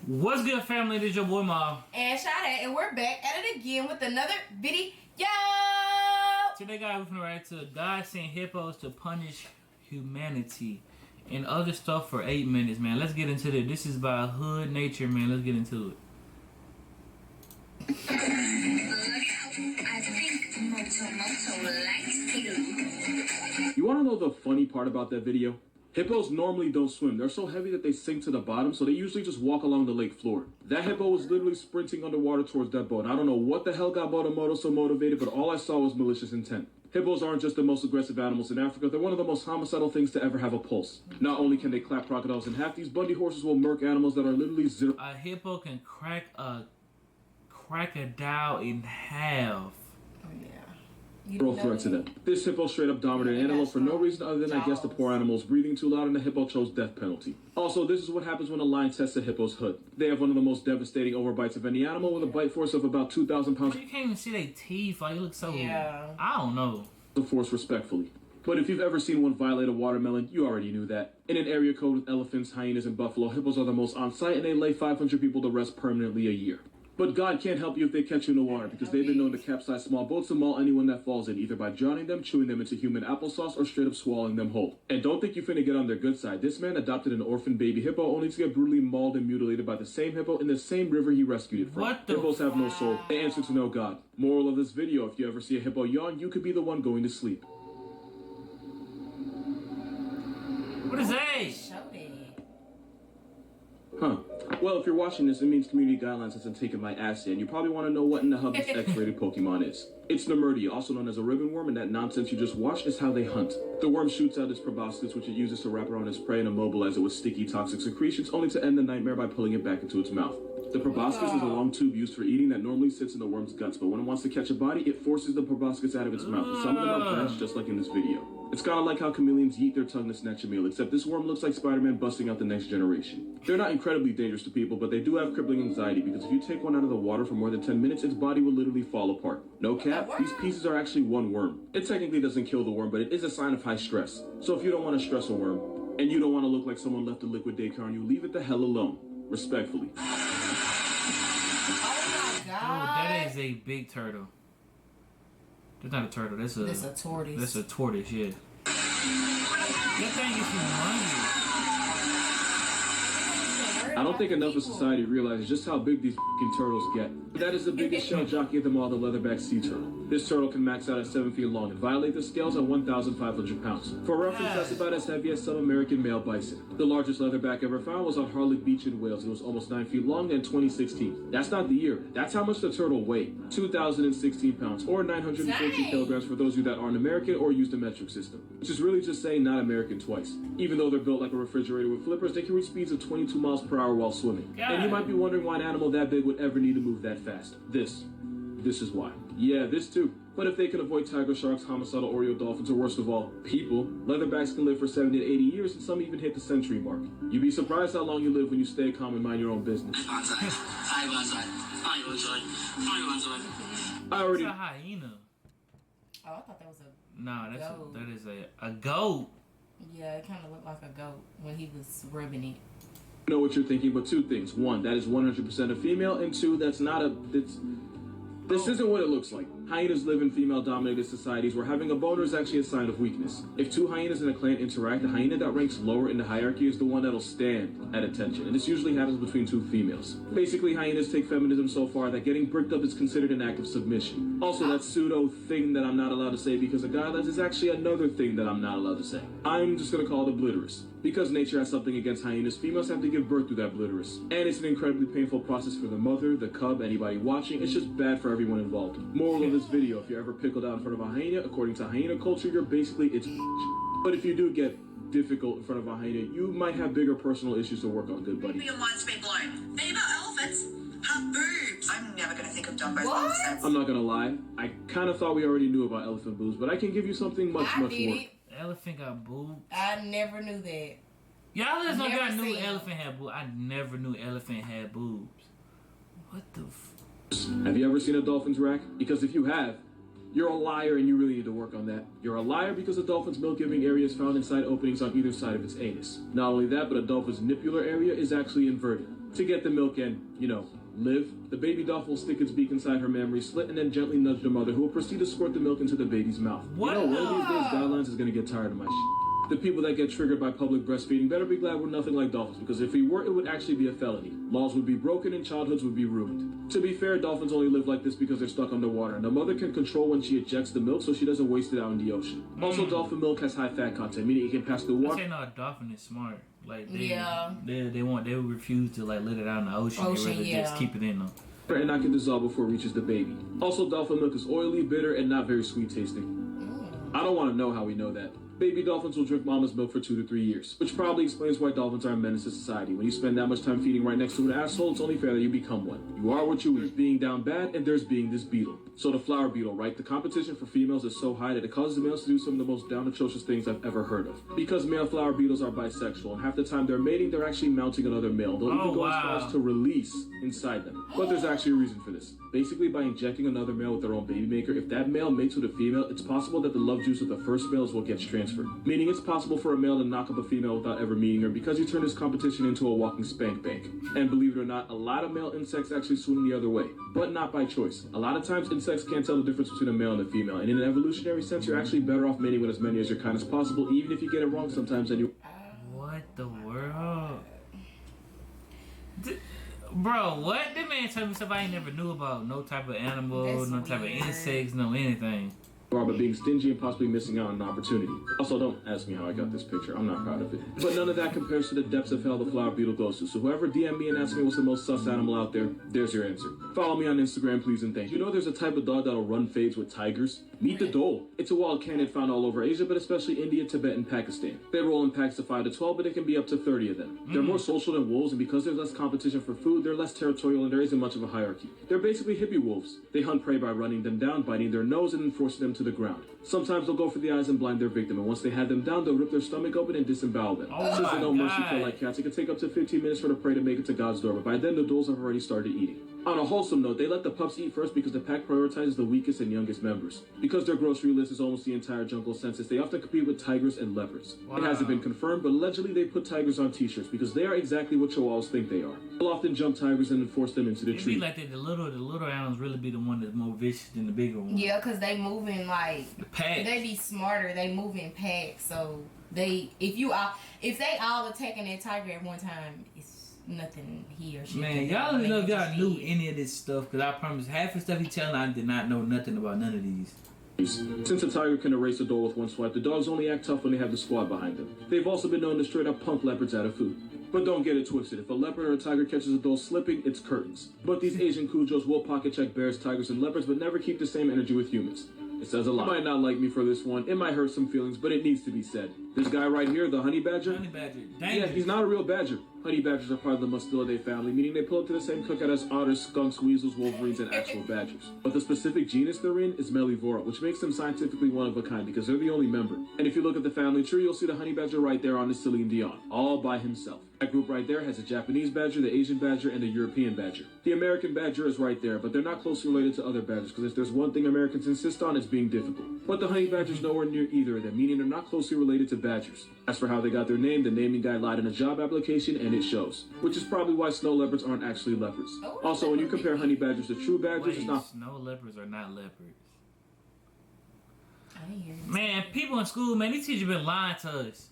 What's good, family? This is your boy Mal and Sade, and we're back at it again with another video. Today, guys, we're going to God sent hippos to punish humanity and other stuff for 8 minutes, man. Let's get into this. This is by Hood Nature, man. Let's get into it. I think Moto likes you. You want to know the funny part about that video? Hippos normally don't swim. They're so heavy that they sink to the bottom, so they usually just walk along the lake floor. That hippo was literally sprinting underwater towards that boat. I don't know what the hell got Moto so motivated, but all I saw was malicious intent. Hippos aren't just the most aggressive animals in Africa, they're one of the most homicidal things to ever have a pulse. Not only can they clap crocodiles in half, these Bundy horses will murk animals that are literally zero. A hippo can crack a crocodile in half. Oh, yeah. Zero threat to them. This hippo straight up dominated an antelope for no reason other than I guess the poor animal's breathing too loud and the hippo chose death penalty. Also, this is what happens when a lion tests a hippo's hood. They have one of the most devastating overbites of any animal with a bite force of about 2,000 pounds. You can't even see their teeth. Like, it looks so... Yeah. I don't know. The force respectfully. But if you've ever seen one violate a watermelon, you already knew that. In an area code with elephants, hyenas, and buffalo, hippos are the most on site and they lay 500 people to rest permanently a year. But God can't help you if they catch you in the water, because they've been known to capsize small boats and maul anyone that falls in, either by drowning them, chewing them into human applesauce, or straight up swallowing them whole. And don't think you're finna get on their good side. This man adopted an orphan baby hippo only to get brutally mauled and mutilated by the same hippo in the same river he rescued it from. What the Hippos have no soul. They answer to no God. Moral of this video, if you ever see a hippo yawn, you could be the one going to sleep. What is that? Showed it. Huh. Well, if you're watching this, it means community guidelines hasn't taken my ass in. You probably want to know what in the hell this X-rated Pokemon is. It's Nemerdia, also known as a ribbon worm, and that nonsense you just watched is how they hunt. The worm shoots out its proboscis, which it uses to wrap around its prey and immobilize it with sticky, toxic secretions, only to end the nightmare by pulling it back into its mouth. The proboscis is a long tube used for eating that normally sits in the worm's guts, but when it wants to catch a body, it forces the proboscis out of its mouth. And some of them are branched, just like in this video. It's kind of like how chameleons yeet their tongue to snatch a meal, except this worm looks like Spider-Man busting out the next generation. They're not incredibly dangerous to people, but they do have crippling anxiety, because if you take one out of the water for more than 10 minutes, its body will literally fall apart. No cap, these pieces are actually one worm. It technically doesn't kill the worm, but it is a sign of high stress. So if you don't want to stress a worm, and you don't want to look like someone left a liquid daycare on you, leave it the hell alone. Respectfully. Oh my God. Oh, that is a big turtle. That's not a turtle. That's a tortoise. That's a tortoise, yeah. That thing is humongous. I don't think enough of society realizes just how big these f***ing turtles get. But that is the biggest shell jockey of them all, the leatherback sea turtle. This turtle can max out at 7 feet long and violate the scales at 1,500 pounds. For reference, that's about as heavy as some American male bison. The largest leatherback ever found was on Harlech Beach in Wales. It was almost 9 feet long in 2016. That's not the year. That's how much the turtle weighed. 2,016 pounds, or 914 kilograms for those of you that aren't American or use the metric system. Which is really just saying not American twice. Even though they're built like a refrigerator with flippers, they can reach speeds of 22 miles per hour while swimming. God. And you might be wondering why an animal that big would ever need to move that fast. This is why. Yeah, this too. But if they can avoid tiger sharks, homicidal Oreo dolphins, or worst of all, people, leatherbacks can live for 70 to 80 years and some even hit the century mark. You'd be surprised how long you live when you stay calm and mind your own business. It's I already... a hyena. Oh, I thought that was a Nah, goat. that is a goat. Yeah, it kind of looked like a goat when he was rubbing it. know what you're thinking, but two things. One, that is 100% a female, and two, that's not a... This isn't what it looks like. Hyenas live in female-dominated societies where having a boner is actually a sign of weakness. If two hyenas in a clan interact, the hyena that ranks lower in the hierarchy is the one that'll stand at attention, and this usually happens between two females. Basically, hyenas take feminism so far that getting bricked up is considered an act of submission. Also, that pseudo thing that I'm not allowed to say because of guidelines is actually another thing that I'm not allowed to say. I'm just gonna call it obliterous. Because nature has something against hyenas, females have to give birth through that obliterous. And it's an incredibly painful process for the mother, the cub, anybody watching. It's just bad for everyone involved. Moral of this video, if you're ever pickled out in front of a hyena, according to hyena culture, you're basically its But if you do get difficult in front of a hyena, you might have bigger personal issues to work on, good buddy. Your mind's been blown. Female elephants have boobs. I'm never going to think of Dumbo's What? nonsense. I'm not gonna lie, I kind of thought we already knew about elephant boobs, but I can give you something much I more. did it. Elephant got boobs. I never knew that. Y'all just know Never I knew seen elephant had boobs. I never knew elephant had boobs. What the Have you ever seen a dolphin's rack? Because if you have, you're a liar and you really need to work on that. You're a liar because a dolphin's milk-giving area is found inside openings on either side of its anus. Not only that, but a dolphin's nippular area is actually inverted. To get the milk and, live, the baby dolphin will stick its beak inside her mammary slit and then gently nudge the mother, who will proceed to squirt the milk into the baby's mouth. What? One of these days, Guidelines is gonna get tired of my shit. The people that get triggered by public breastfeeding better be glad we're nothing like dolphins, because if we were, it would actually be a felony. Laws would be broken and childhoods would be ruined. To be fair, dolphins only live like this because they're stuck underwater, and the mother can control when she ejects the milk so she doesn't waste it out in the ocean. Also, dolphin milk has high fat content, meaning it can pass through water. I say no, a dolphin is smart. Like they would refuse to like let it out in the ocean. They rather just keep it in them. And not get dissolved before it reaches the baby. Also, dolphin milk is oily, bitter, and not very sweet tasting. I don't want to know how we know that. Baby dolphins will drink mama's milk for 2 to 3 years, which probably explains why dolphins are a menace to society. When you spend that much time feeding right next to an asshole, it's only fair that you become one. You are what you eat. Being down bad, and there's being this beetle. So the flower beetle, right? The competition for females is so high that it causes the males to do some of the most down atrocious things I've ever heard of. Because male flower beetles are bisexual, and half the time they're mating, they're actually mounting another male. They'll even go as far as to release inside them. But there's actually a reason for this. Basically, by injecting another male with their own baby maker, if that male mates with a female, it's possible that the love juice of the first male is what gets transferred. Meaning it's possible for a male to knock up a female without ever meeting her, because you turn this competition into a walking spank bank. And believe it or not, a lot of male insects actually swim the other way, but not by choice. A lot of times insects can't tell the difference between a male and a female, and in an evolutionary sense, you're actually better off mating with as many as your kind as possible, even if you get it wrong sometimes. And you. What the world? Bro, what? That man told me stuff I ain't never knew about. No type of animal, no type of insects, no anything. But being stingy and possibly missing out on an opportunity. Also, don't ask me how I got this picture. I'm not proud of it. But none of that compares to the depths of hell the flower beetle goes to. So whoever DM me and asks me what's the most sus animal out there, there's your answer. Follow me on Instagram, please, and thank you. You know there's a type of dog that'll run fades with tigers? Meet the dhole. It's a wild canid found all over Asia, but especially India, Tibet, and Pakistan. They roll in packs of 5 to 12, but it can be up to 30 of them. They're more social than wolves, and because there's less competition for food, they're less territorial, and there isn't much of a hierarchy. They're basically hippie wolves. They hunt prey by running them down, biting their nose, and then forcing them to the ground. Sometimes they'll go for the eyes and blind their victim, and once they have them down, they'll rip their stomach open and disembowel them. Since they don't mercy kill like cats, it can take up to 15 minutes for the prey to make it to God's door, but by then the dholes have already started eating. On a wholesome note, they let the pups eat first because the pack prioritizes the weakest and youngest members. Because their grocery list is almost the entire jungle census, they often compete with tigers and leopards. It hasn't been confirmed, but allegedly they put tigers on t-shirts because they are exactly what chihuahuas think they are. They'll often jump tigers and then force them into the tree. It be like that, the little animals really be the one that's more vicious than the bigger one. Yeah, because they move in like... The pack. They be smarter. They move in packs, so if they all attacking that tiger at one time, it's nothing he or she. Man, y'all don't know if y'all knew any of this stuff, because I promise half the stuff he telling, I did not know nothing about none of these. Since a tiger can erase a dhole with one swipe, the dogs only act tough when they have the squad behind them. They've also been known to straight up punk leopards out of food. But don't get it twisted. If a leopard or a tiger catches a dhole slipping, it's curtains. But these Asian cujos will pocket check bears, tigers, and leopards, but never keep the same energy with humans. It says a lot. You might not like me for this one. It might hurt some feelings, but it needs to be said. This guy right here, the honey badger. Honey badger. Yeah, he's not a real badger. Honey badgers are part of the Mustelidae family, meaning they pull up to the same cookout as otters, skunks, weasels, wolverines, and actual badgers. But the specific genus they're in is Mellivora, which makes them scientifically one of a kind because they're the only member. And if you look at the family tree, you'll see the honey badger right there on the Celine Dion, all by himself. That group right there has a Japanese badger, the Asian badger, and the European badger. The American badger is right there, but they're not closely related to other badgers, because if there's one thing Americans insist on, it's being difficult. But the honey badger's nowhere near either of them, meaning they're not closely related to badgers. As for how they got their name, the naming guy lied in a job application, and it shows. Which is probably why snow leopards aren't actually leopards. Also, when you compare honey badgers to true badgers, it's not... Snow leopards are not leopards. I didn't hear you. Man, people in school, man, these teachers been lying to us.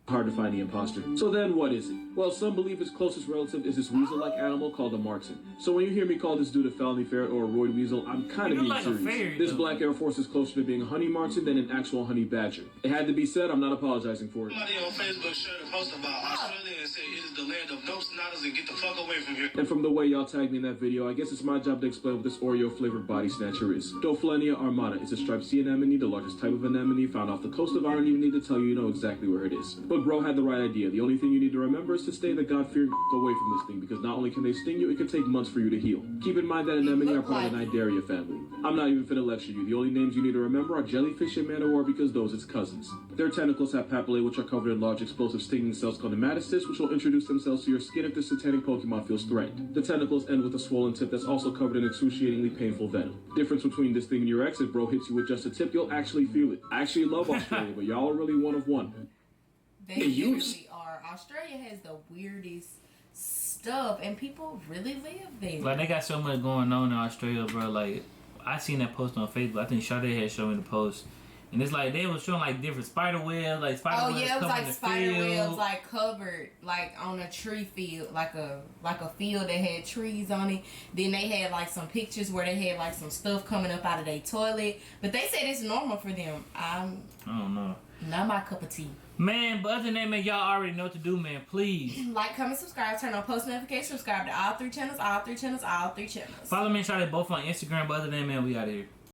Hard to find the imposter. So then what is it? Well, some believe its closest relative is this weasel-like animal called a marten. So when you hear me call this dude a felony ferret or a roid weasel, I'm kind of being like serious. Fairy, this black Air Force is closer to being a honey marten than an actual honey badger. It had to be said, I'm not apologizing for it. Somebody on Facebook shared a post about Australia and said it is the land of no snotters and get the fuck away from here. And from the way y'all tagged me in that video, I guess it's my job to explain what this Oreo-flavored body snatcher is. Dolphin armata is a striped sea anemone, the largest type of anemone found off the coast of. I don't even need to tell you, you know exactly where it is. But bro had the right idea. The only thing you need to remember is to stay the God-fearing away from this thing, because not only can they sting you, it can take months for you to heal. Keep in mind that anemone are part of the Cnidaria family. I'm not even finna lecture you. The only names you need to remember are jellyfish and man o' war, because those its cousins. Their tentacles have papillae, which are covered in large explosive stinging cells called nematocysts, which will introduce themselves to your skin if the satanic Pokemon feels threatened. The tentacles end with a swollen tip that's also covered in excruciatingly painful venom. Difference between this thing and your ex: if bro hits you with just a tip, you'll actually feel it. I actually love Australia, but y'all are really one of one. They usually are. Australia has the weirdest stuff, and people really live there. Like, they got so much going on in Australia, bro. Like, I seen that post on Facebook. I think Sade had shown me the post. And it's like, they was showing, like, different spider webs. Like, spider webs it was like the spider field. webs, like, covered, like, on a tree field. Like a field that had trees on it. Then they had, like, some pictures where they had, like, some stuff coming up out of their toilet. But they said it's normal for them. I don't know. Not my cup of tea. Man, but other than that, man, y'all already know what to do, man. Please. Like, comment, subscribe, turn on post notifications, subscribe to all 3 channels, all 3 channels, all 3 channels. Follow me and Sade both on Instagram. But other than that, man, we out of here.